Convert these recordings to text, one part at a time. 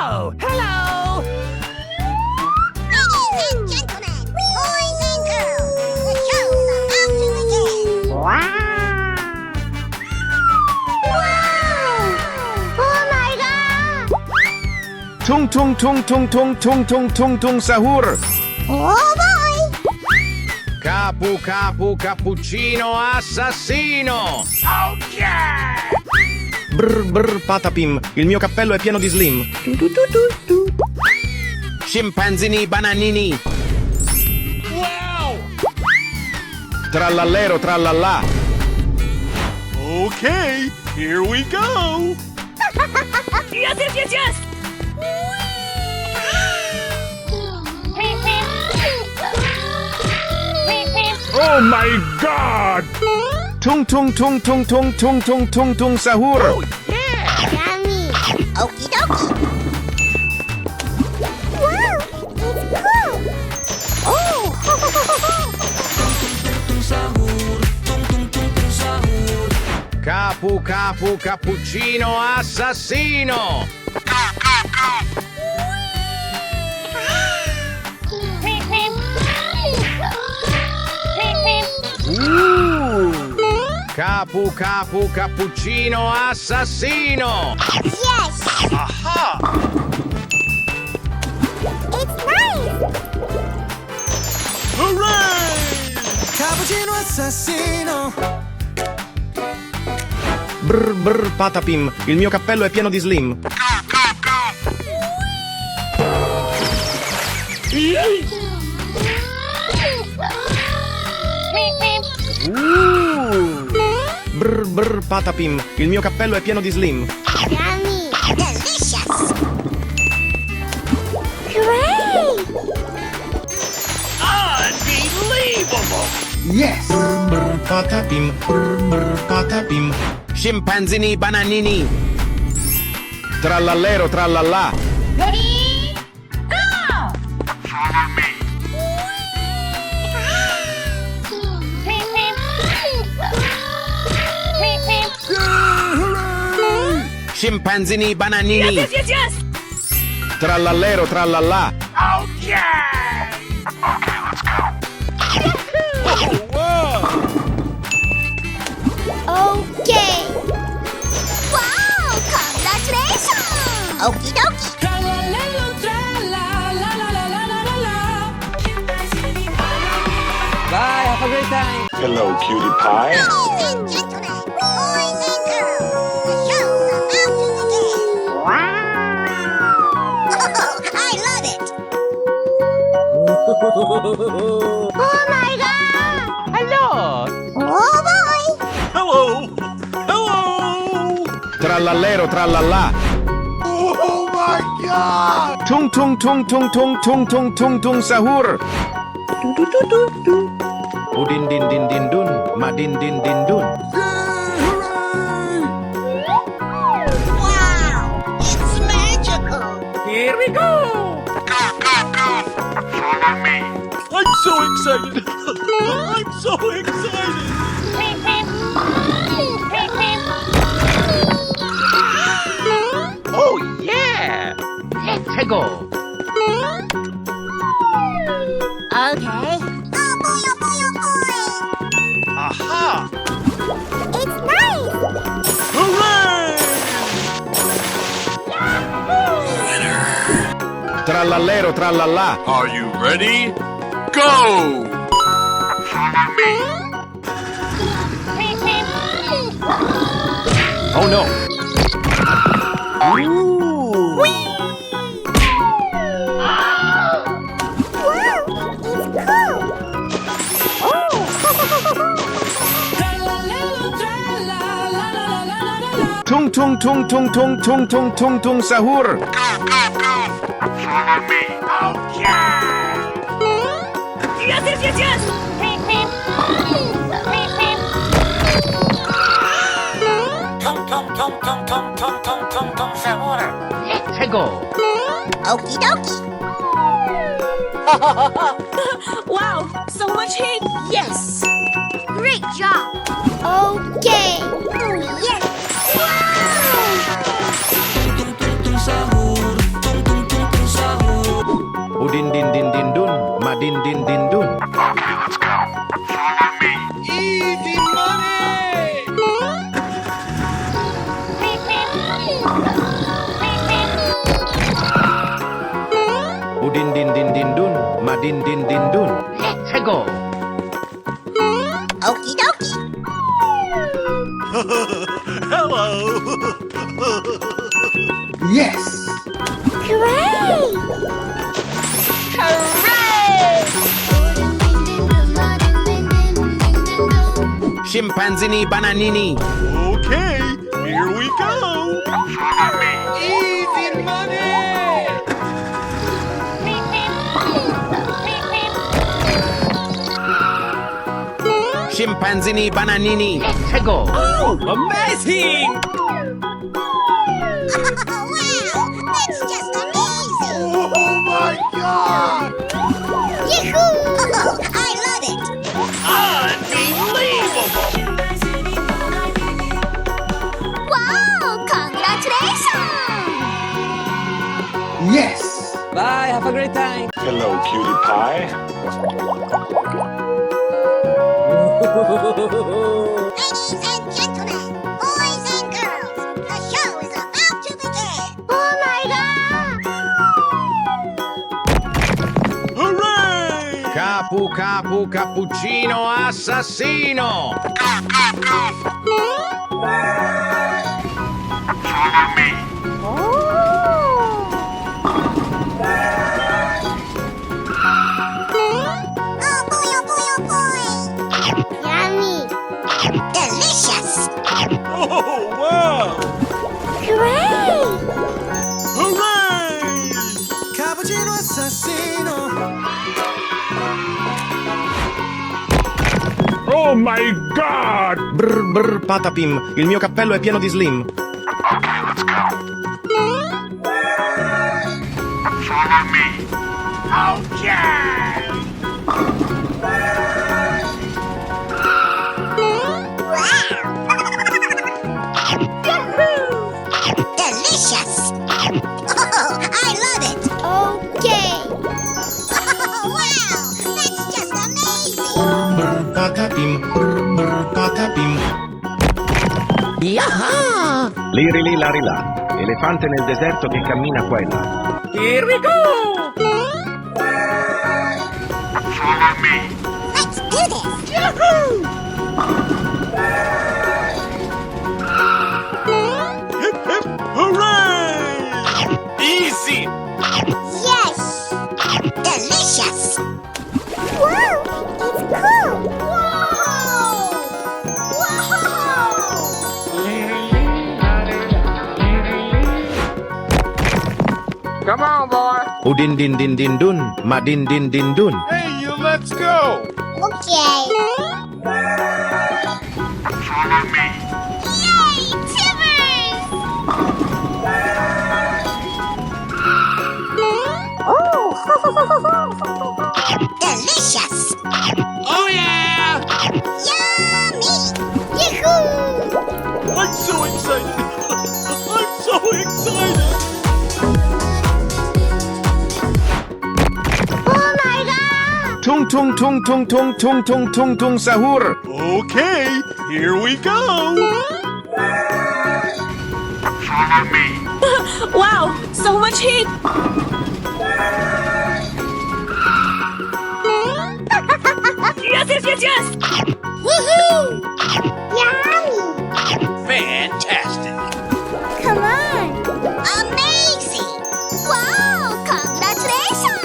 Oh, hello! Ladies and gentlemen, boys and girls, the show's about to begin. Wow! Oh my God! Tung tung tung tung tung tung tung tung tung sahur. Oh boy! Capu capu cappuccino assassino. Oh, yeah! Brr brr patapim, il mio cappello è pieno di slim. Scimpanzini bananini. Wow! Trallallero trallallà. Okay, here we go! Yes, yes, yes, yes! Oh my God! Tung tung tung tung tung tung tung tung tung sahur. Oh, yeah! Yummy! Okie dokie! Wow! It's cool! Oh! Capu capu cappuccino assassino. Capu capu cappuccino assassino. Yes! Aha! It's nice! Hooray! Cappuccino assassino. Brr brr patapim, il mio cappello è pieno di slim. Brr brr patapim, il mio cappello è pieno di slim. Yummy! Delicious! Hooray! Unbelievable! Yes. Brr brr patapim, brr brr patapim. Scimpanzini bananini. Trallallero trallallà. Ready? Go! Scimpanzini bananini. Yes, yes, yes! Trallallero trallallà. Oh, yeah! Okay, let's go! Oh, whoa! Okay! Wow! Congratulations! Okie dokie! Bye, have a great time. Hello, cutie pie. Ladies and gentlemen, boys and girls, the show's about to begin. Wow! Oh, I love it! Oh my God! Hello! Oh boy! Hello! Hello! Trallallero trallallà. Oh my God! Tung tung tung tung tung tung tung tung tung sahur. Udin din din din dun, madin din din dun. Wow! It's magical! Here we go! Follow me. I'm so excited! I'm so excited! Oh yeah! Let's go! Okay. Oh boy, oh boy, oh boy! Aha! It's nice! Hooray! Trallallero trallallà. Are you ready? Go! Follow me. Oh no. Tung tung tung tung tung tung tung tung tung sahur. Follow me. Oh yeah! Yes, yes, yes, yes! Let's go! Okie dokie! Wow, so much heat! Yes! Great job! Okay! Oh yes! Wow! go. Okie dokie. Hello. Yes. Hooray! Scimpanzini bananini. Okay, here we go. Follow me. Easy money. Scimpanzini bananini. Tego. Oh, amazing. Wow, that's just amazing! Oh my God. Yahoo! I love it! Unbelievable. Wow, congratulations! Yes. Bye. Have a great time. Hello, cutie pie. Ladies and gentlemen, boys and girls, the show is about to begin! Oh my god! Hooray. Capu cappuccino assassino. Follow me. Oh boy, oh boy, oh boy! Yummy! Delicious! Oh, wow. Hooray! Hooray. Cappuccino assassino. Oh my God. Brr patapim. Il mio cappello è pieno di slim. Okay, let's go. Follow me. Delicious! Oh, I love it! Okay! Wow, that's just amazing! Brr patapim. Yaha! Liri larila. Elefante nel deserto che cammina qua e là. Here we go! Follow me. Let's do this! Hip hip hooray. Easy. Yes! Delicious! Wow! It's cool! Wow! Wow! Come on, boy. Udin din dun. Ma din dun. Hey, let's go. Okay! Follow me. Yay! Timbers! Delicious! Oh yeah. Yummy! Yahoo! I'm so excited. I'm so excited. Oh my god! Tung sahur. Okay, here we go. Follow me. Wow, so much heat. Yes. Woohoo! Yummy! Fantastic. Come on! Amazing! Wow! Congratulations!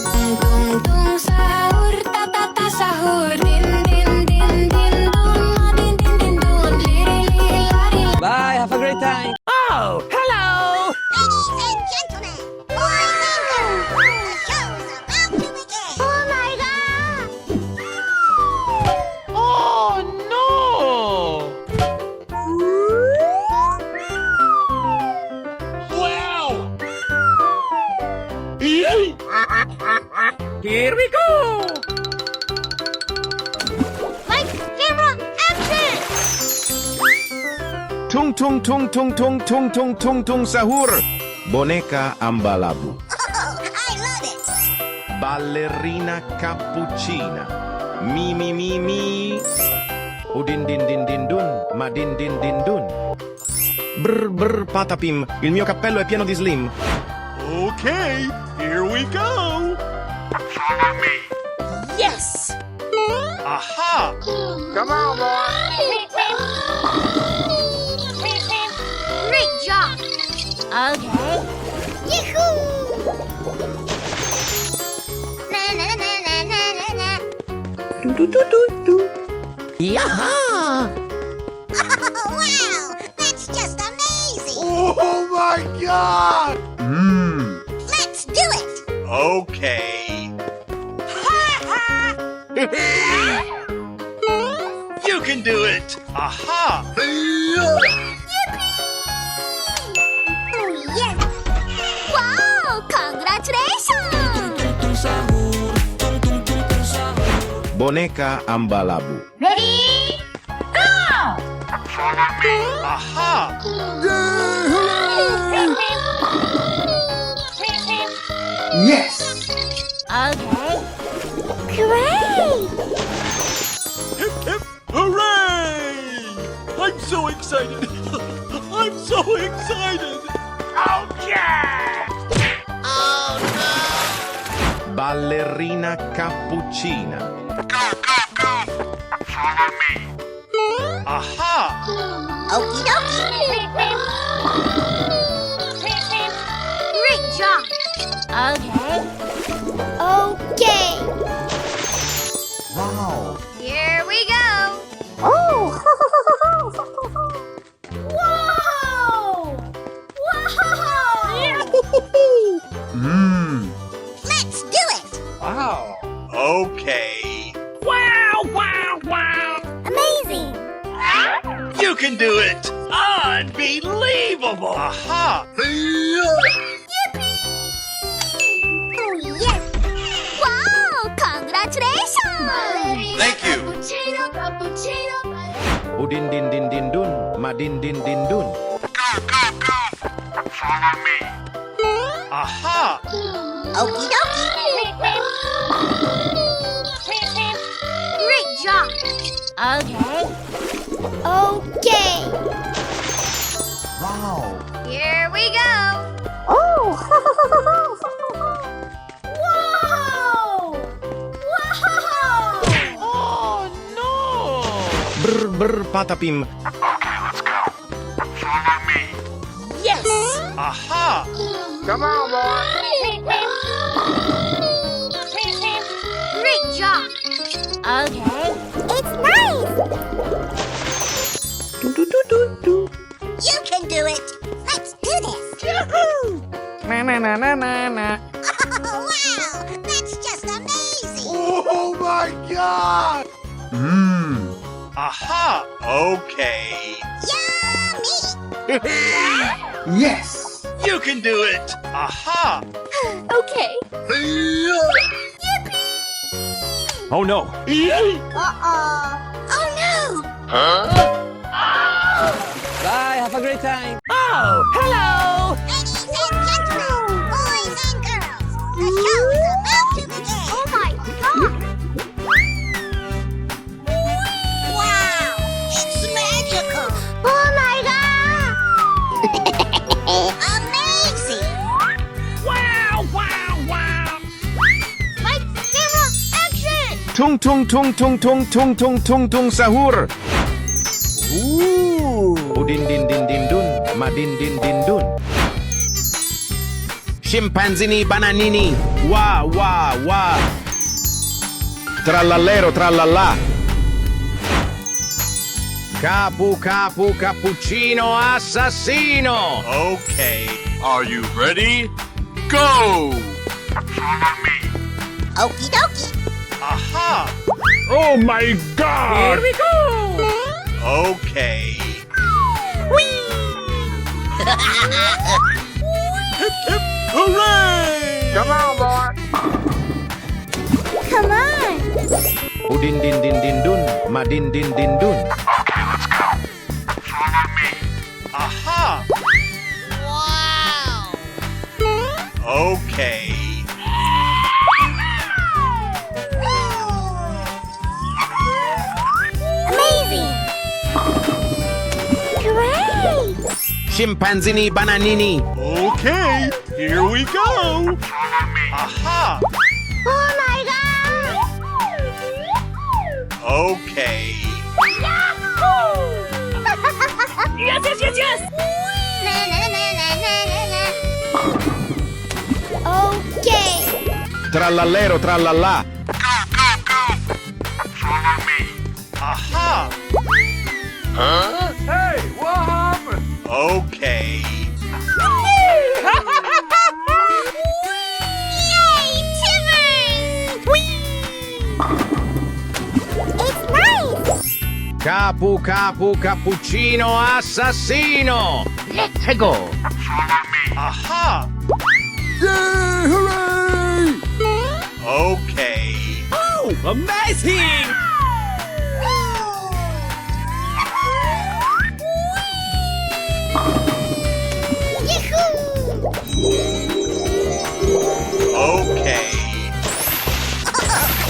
Tung tung sahur, ta ta ta sahur, din din din din dun, ma din din din dun, liri liri lari. Bye. Have a great time. Oh, hello. Ladies and gentlemen, boys and girls, the show is about to begin! Oh my god! Oh no. Wow. Yay. Here we go. Lights, camera, action! Tung sahur. Boneka ambalabu. Oh, I love it! Ballerina cappuccina. Mi. Udin din dun. Ma din dun. Brr patapim. Il mio cappello è pieno di slim. Okay, here we go. Follow me. Yes! Aha! Come on, boy. Great job. Okay. Yahoo! Na na na na na na na. Yaha! Oh, wow! That's just amazing! Oh my god! Let's do it! Okay. You can do it! Aha! Oh, yes! Wow! Congratulations! Boneka Ambalabu. Ready? Go! Follow me. Aha! Yes! Okay. Great! Hip hip hooray! I'm so excited! I'm so excited! Ballerina cappuccina. Go, go, go. Follow me. Aha! Okie dokie. Great job. Okay. Okay. Wow! Here we go. Oh. Whoa. Wow. Let's do it. Wow! Okay. Amazing. You can do it! Unbelievable! Aha! Oh, yes. Wow. Congratulations. Thank you! Udin din din din dun. Madin din din dun. Go, go, go. Follow me. Aha! Okie dokie. Great job. Okay. Okay. Wow! Here we go. Oh. Whoa. Wow. Brr brr patapim. Okay, let's go. Follow me. Yes! Aha! Come on, boy. Great job. Okay. It's nice. You can do it. Let's do this. Na na na na na na. Oh, wow. That's just amazing. Oh my god! Aha! Okay. Yummy. Yes! You can do it! Aha! Okay. Oh no! Uh-oh. Oh, no. Bye, have a great time! Oh, hello! Ladies and gentlemen, boys and girls, the show's about to begin. Oh, my God. Wow. It's magical. Oh, my God. Amazing. Wow, wow, wow! Light, camera, action. Tung tung tung tung tung tung tung tung tung sahur. Udin din din din dun. Madin din din dun. Scimpanzini bananini. Wa wa wa. Trallallero trallallà. Capu capu cappuccino assassino. Okay. Are you ready? Go! Follow me. Okie dokie. Aha! Oh my God! Here we go! Okay. Hip hip hooray! Come on, boy. Come on. Udin din din din dun. Madin din din dun. Okay, let's go. Follow me. Aha! Wow. Okay. Amazing. Great. Scimpanzini bananini. Okay. Here we go. Follow me. Aha! Oh my God. Okay. Yes, yes, yes, yes! Na, na, na, na, na, na. Okay. Trallallero trallallà. Follow me. Aha! Hey, what happened? Okay. Yay, Timmers! It's nice. Capu capu cappuccino assassino. Let's go. Follow me. Aha! Yay, hooray! Okay. Oh, amazing! Okay.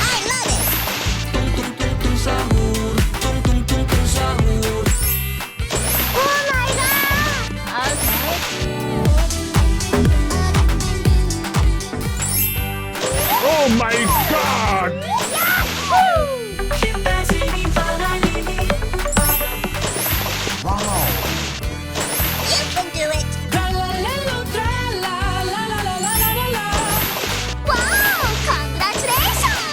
I love it. Oh my god. Oh my God! You can do it. Wow, congratulations.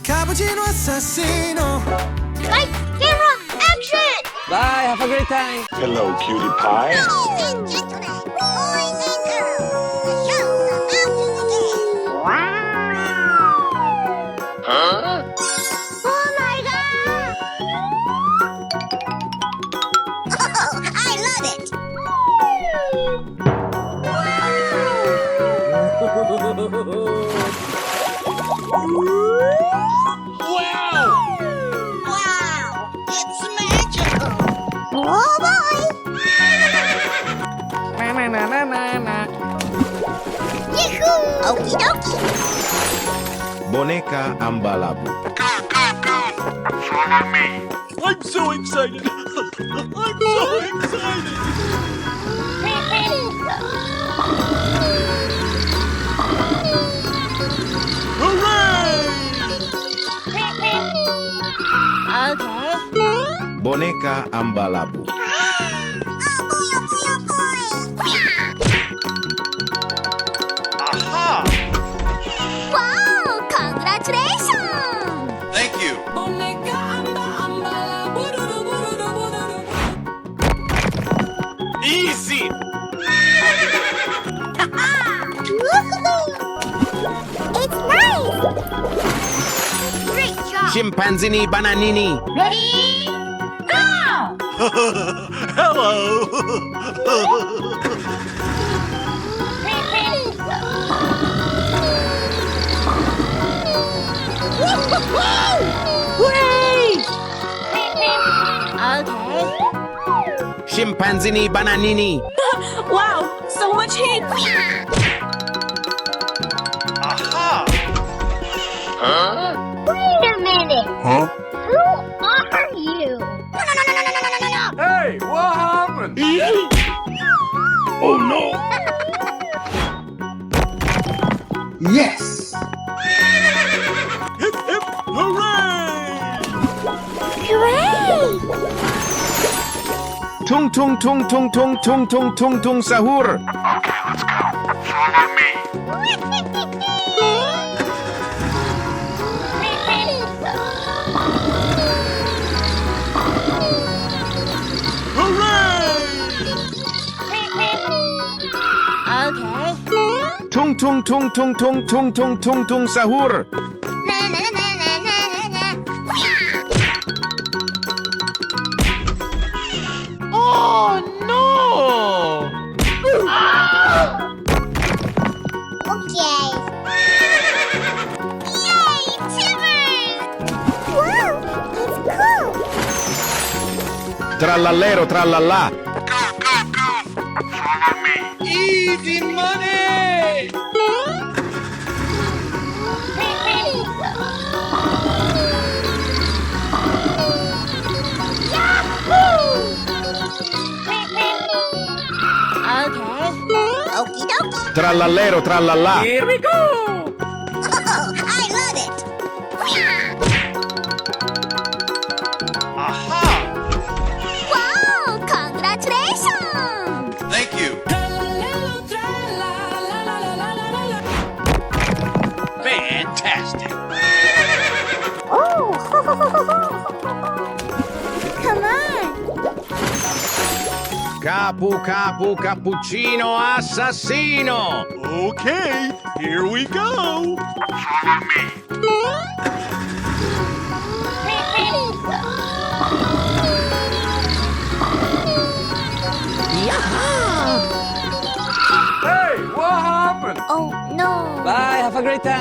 Cappuccino assassino. Right, camera, action. Bye, have a great time. Hello, cutie pie. Ladies and gentlemen, boys and girls, the show's about to begin. Oh my god! Oh, I love it! Wow! It's magical! Oh boy! Na na na na na na. Yahoo! Okie dokie! Boneca ambalabu. Follow me. I'm so excited. I'm so excited. Okay. Boneca ambalabu. Aha! Wow! Congratulations! Thank you. Easy. It's nice! Great job! Scimpanzini bananini. Ready? Go! Hello. Hooray! Okay. Scimpanzini bananini. Wow, so much heat! Aha! Wait a minute! Huh? Who are you? No! Hey, what happened? Oh no! Yes. Hip hip hooray! Hooray! Tung tung tung tung tung tung tung tung tung sahur. Okay, let's go. Follow me. Okay. Tung tung tung tung tung tung tung tung tung sahur. Oh no! Okay. Yay, Timmers! Wow, it's cool. Trallallero trallallà. Follow me. Easy money! Okay. Okie dokie. Trallallero trallallà. Here we go. Oh, I love it. Fantastic! Oh! Come on! Capu capu cappuccino assassino! Okay, here we go! Follow me. Hey, what happened? Oh no! Bye, have a great time.